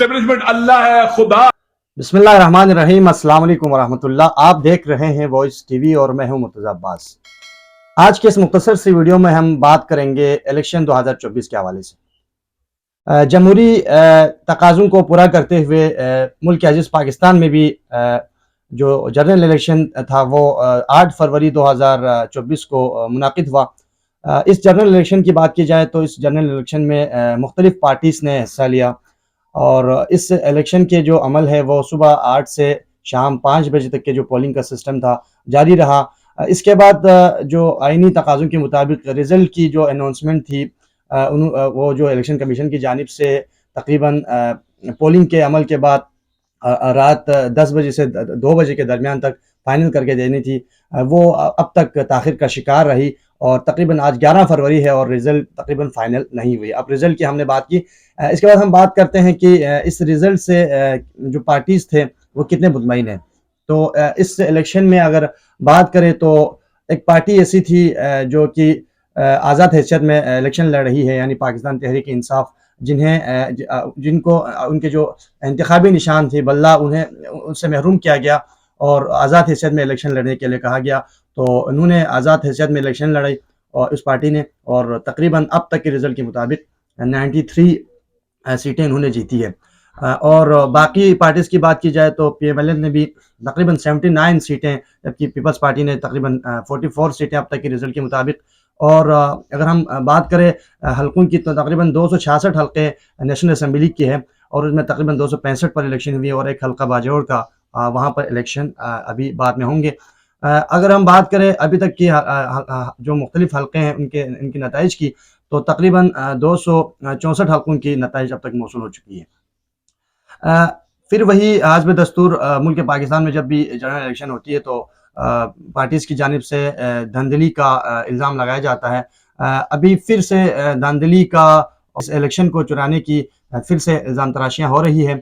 Establishment اللہ ہے، خدا۔ بسم اللہ الرحمن الرحیم۔ السلام علیکم ورحمۃ اللہ۔ آپ دیکھ رہے ہیں وائس ٹی وی اور میں ہوں مرتضی عباس۔ آج کے اس مختصر سی ویڈیو میں ہم بات کریں گے الیکشن 2024 کے حوالے سے۔ جمہوری تقاضوں کو پورا کرتے ہوئے ملک عزیز پاکستان میں بھی جو جنرل الیکشن تھا وہ 8 فروری 2024 کو منعقد ہوا۔ اس جنرل الیکشن کی بات کی جائے تو اس جنرل الیکشن میں مختلف پارٹیز نے حصہ لیا، اور اس الیکشن کے جو عمل ہے وہ صبح 8 سے شام 5 بجے تک کے جو پولنگ کا سسٹم تھا جاری رہا۔ اس کے بعد جو آئینی تقاضوں کے مطابق رزلٹ کی جو اناؤنسمنٹ تھی وہ جو الیکشن کمیشن کی جانب سے تقریباً پولنگ کے عمل کے بعد رات 10 بجے سے 2 بجے کے درمیان تک فائنل کر کے دینی تھی، وہ اب تک تاخیر کا شکار رہی، اور تقریباً آج 11 فروری ہے اور رزلٹ تقریباً فائنل نہیں ہوئی۔ اب رزلٹ کی ہم نے بات کی، اس کے بعد ہم بات کرتے ہیں کہ اس رزلٹ سے جو پارٹیز تھے وہ کتنے مطمئن ہیں۔ تو اس الیکشن میں اگر بات کریں تو ایک پارٹی ایسی تھی جو کہ آزاد حیثیت میں الیکشن لڑ رہی ہے، یعنی پاکستان تحریک انصاف، جن کو ان کے جو انتخابی نشان تھے بلہ انہیں ان سے محروم کیا گیا اور آزاد حیثیت میں الیکشن لڑنے کے لیے کہا گیا، تو انہوں نے آزاد حیثیت میں الیکشن لڑائی اور اس پارٹی نے، اور تقریباً اب تک کے رزلٹ کے مطابق 93 سیٹیں انہوں نے جیتی ہے۔ اور باقی پارٹیز کی بات کی جائے تو پی ایم ایل این نے بھی تقریباً 79 سیٹیں، جبکہ پیپلز پارٹی نے تقریباً 44 سیٹیں اب تک کے رزلٹ کے مطابق۔ اور اگر ہم بات کریں حلقوں کی تو تقریباً 266 حلقے نیشنل اسمبلی کے ہیں، اور اس میں تقریباً 265 پر الیکشن ہوئی، اور ایک حلقہ باجوڑ کا وہاں پر الیکشن ابھی بعد میں ہوں گے۔ اگر ہم بات کریں ابھی تک کی جو مختلف حلقے ہیں ان کے نتائج کی، تو تقریباً 264 حلقوں کی نتائج اب تک موصول ہو چکی ہے۔ پھر وہی حسب دستور ملک پاکستان میں جب بھی جنرل الیکشن ہوتی ہے تو پارٹیز کی جانب سے دھاندلی کا الزام لگایا جاتا ہے۔ ابھی پھر سے دھاندلی کا اس الیکشن کو چرانے کی پھر سے الزام تراشیاں ہو رہی ہے۔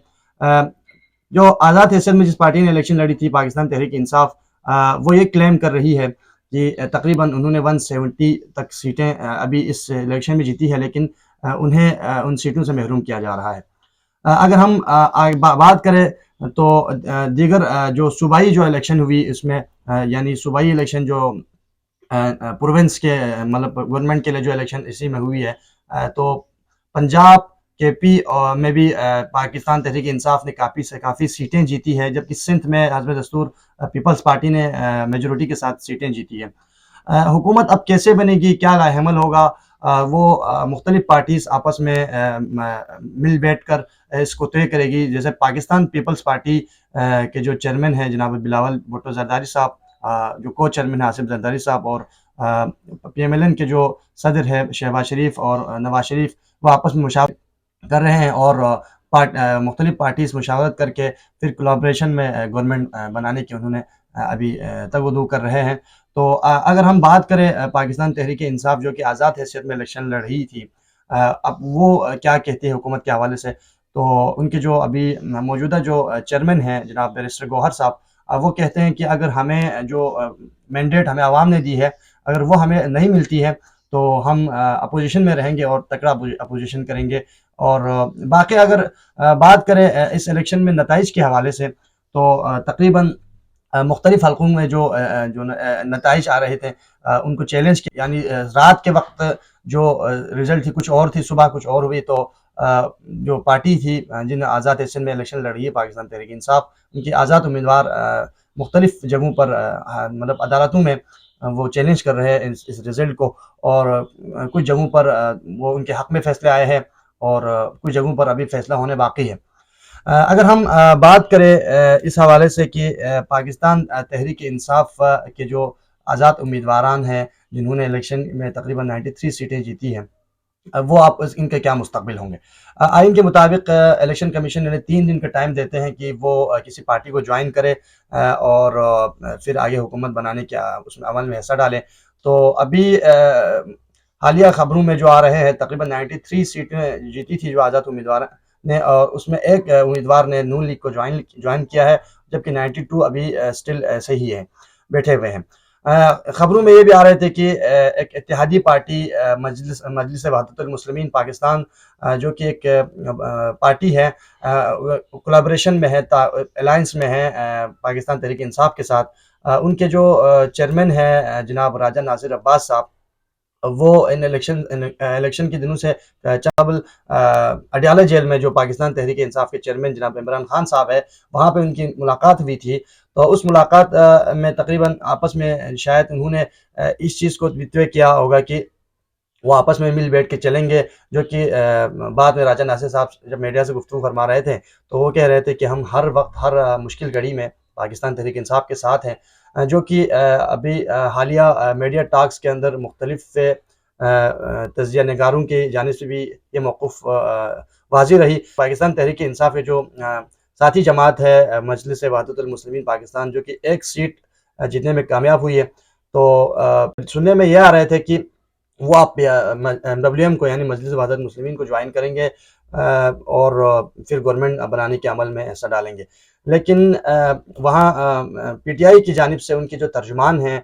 جو آزاد حیثیت میں جس پارٹی نے الیکشن لڑی تھی پاکستان تحریک انصاف، وہ یہ کلیم کر رہی ہے کہ تقریباً انہوں نے 170 تک سیٹیں ابھی اس الیکشن میں جیتی ہے، لیکن انہیں ان سیٹوں سے محروم کیا جا رہا ہے۔ اگر ہم بات کریں تو دیگر جو صوبائی جو الیکشن ہوئی اس میں، یعنی صوبائی الیکشن جو پروونس کے مطلب گورنمنٹ کے لیے جو الیکشن اسی میں ہوئی ہے، تو پنجاب کے پی میں بھی پاکستان تحریک انصاف نے کافی سیٹیں جیتی ہے، جبکہ سندھ میں حسب دستور پیپلز پارٹی نے میجورٹی کے ساتھ سیٹیں جیتی ہے۔ حکومت اب کیسے بنے گی، کیا لاہ عمل ہوگا، وہ مختلف پارٹیز آپس میں مل بیٹھ کر اس کو طے کرے گی۔ جیسے پاکستان پیپلز پارٹی کے جو چیئرمین ہیں جناب بلاول بھٹو زرداری صاحب، جو کو چیئرمین ہیں آصف زرداری صاحب، اور پی ایم ایل این کے جو صدر ہے شہباز شریف اور نواز شریف، وہ آپس میں مشاورت کر رہے ہیں، اور مختلف پارٹیز مشاورت کر کے پھر کولابریشن میں گورنمنٹ بنانے کی انہوں نے ابھی تگ و دو کر رہے ہیں۔ تو اگر ہم بات کریں پاکستان تحریک انصاف جو کہ آزاد حیثیت میں الیکشن لڑ رہی تھی، اب وہ کیا کہتی ہے حکومت کے حوالے سے، تو ان کے جو ابھی موجودہ جو چیئرمین ہیں جناب بیرسٹر گوہر صاحب، وہ کہتے ہیں کہ اگر ہمیں جو مینڈیٹ ہمیں عوام نے دی ہے اگر وہ ہمیں نہیں ملتی ہے تو ہم اپوزیشن میں رہیں گے اور تکڑا اپوزیشن کریں گے۔ اور باقی اگر بات کریں اس الیکشن میں نتائج کے حوالے سے، تو تقریباً مختلف حلقوں میں جو نتائج آ رہے تھے ان کو چیلنج کیا، یعنی رات کے وقت جو رزلٹ تھی کچھ اور تھی، صبح کچھ اور ہوئی، تو جو پارٹی تھی جن آزاد حیثیت میں الیکشن لڑ رہی ہے پاکستان تحریک انصاف، ان کے آزاد امیدوار مختلف جگہوں پر مطلب عدالتوں میں وہ چیلنج کر رہے ہیں اس رزلٹ کو، اور کچھ جگہوں پر وہ ان کے حق میں فیصلے آئے ہیں اور کچھ جگہوں پر ابھی فیصلہ ہونے باقی ہے۔ اگر ہم بات کریں اس حوالے سے کہ پاکستان تحریک انصاف کے جو آزاد امیدواران ہیں جنہوں نے الیکشن میں تقریباً 93 سیٹیں جیتی ہیں، وہ آپ ان کے کیا مستقبل ہوں گے۔ آئین کے مطابق الیکشن کمیشن انہیں 3 دن کا ٹائم دیتے ہیں کہ وہ کسی پارٹی کو جوائن کرے اور پھر آگے حکومت بنانے کے اس میں عمل میں حصہ ڈالیں۔ تو ابھی حالیہ خبروں میں جو آ رہے ہیں تقریباً 93 سیٹیں جیتی تھی جو آزاد امیدوار نے، اور اس میں ایک امیدوار نے نون لیگ کو جوائن کیا ہے، جبکہ 92 ابھی سٹل ایسے ہی ہیں، بیٹھے ہوئے ہیں۔ خبروں میں یہ بھی آ رہے تھے کہ ایک اتحادی پارٹی مجلس وحدت المسلمین پاکستان جو کہ ایک پارٹی ہے، کولابریشن میں ہے، الائنس میں ہے پاکستان تحریک انصاف کے ساتھ، ان کے جو چیئرمین ہیں جناب راجہ ناصر عباس صاحب، وہ ان الیکشن کے دنوں سے چابل اڈیالہ جیل میں جو پاکستان تحریک انصاف کے چیئرمین جناب عمران خان صاحب ہے، وہاں پہ ان کی ملاقات ہوئی تھی۔ تو اس ملاقات میں تقریباً آپس میں شاید انہوں نے اس چیز کو طے کیا ہوگا کہ وہ آپس میں مل بیٹھ کے چلیں گے، جو کہ بعد میں راجہ ناصر صاحب جب میڈیا سے گفتگو فرما رہے تھے تو وہ کہہ رہے تھے کہ ہم ہر وقت ہر مشکل گھڑی میں پاکستان تحریک انصاف کے ساتھ ہیں، جو کہ ابھی حالیہ میڈیا ٹاکس کے اندر مختلف تجزیہ نگاروں کی جانب سے بھی یہ موقف واضح رہی۔ پاکستان تحریک انصاف کے جو ساتھی جماعت ہے مجلس وحدت المسلمین پاکستان، جو کہ ایک سیٹ جیتنے میں کامیاب ہوئی ہے، تو سننے میں یہ آ رہے تھے کہ وہ آپ MWM کو یعنی مجلس وحدت المسلمین کو جوائن کریں گے اور پھر گورنمنٹ بنانے کے عمل میں حصہ ڈالیں گے۔ لیکن وہاں PTI کی جانب سے ان کے جو ترجمان ہیں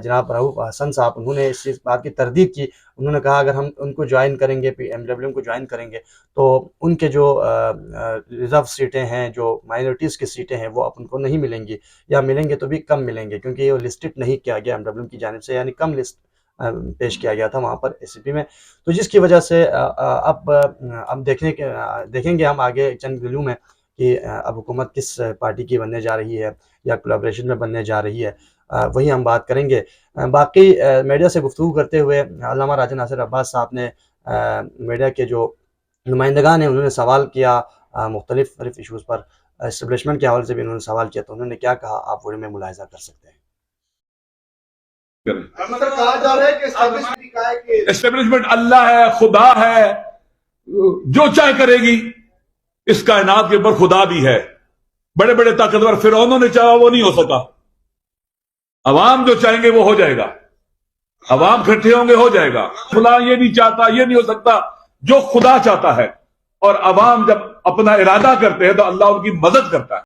جناب رؤوف حسن صاحب، انہوں نے اس بات کی تردید کی۔ انہوں نے کہا اگر ہم ان کو جوائن کریں گے، MWM کو جوائن کریں گے، تو ان کے جو ریزرو سیٹیں ہیں، جو مائنورٹیز کی سیٹیں ہیں، وہ ان کو نہیں ملیں گی، یا ملیں گے تو بھی کم ملیں گے، کیونکہ یہ لسٹڈ نہیں کیا گیا MWM کی جانب سے، یعنی کم لسٹ پیش کیا گیا تھا وہاں پر SCP میں۔ تو جس کی وجہ سے اب دیکھیں گے ہم آگے چند دنوں میں کہ اب حکومت کس پارٹی کی بننے جا رہی ہے یا کولابریشن میں بننے جا رہی ہے، وہی ہم بات کریں گے۔ باقی میڈیا سے گفتگو کرتے ہوئے علامہ راجہ ناصر عباس صاحب نے میڈیا کے جو نمائندگان ہیں انہوں نے سوال کیا مختلف ایشوز پر، اسٹیبلشمنٹ کے حوالے سے بھی انہوں نے سوال کیا، تو انہوں نے کیا کہا آپ ویڈیو میں ملاحظہ کر سکتے ہیں۔ کہا جا رہا ہے کہ اسٹیبلشمنٹ اللہ ہے، خدا ہے، جو چاہے کرے گی۔ اس کائنات کے اوپر خدا بھی ہے۔ بڑے بڑے طاقتور فرعونوں نے چاہا وہ نہیں ہو سکا، عوام جو چاہیں گے وہ ہو جائے گا، عوام کھٹے ہوں گے ہو جائے گا۔ خدا یہ نہیں چاہتا، یہ نہیں ہو سکتا، جو خدا چاہتا ہے، اور عوام جب اپنا ارادہ کرتے ہیں تو اللہ ان کی مدد کرتا ہے۔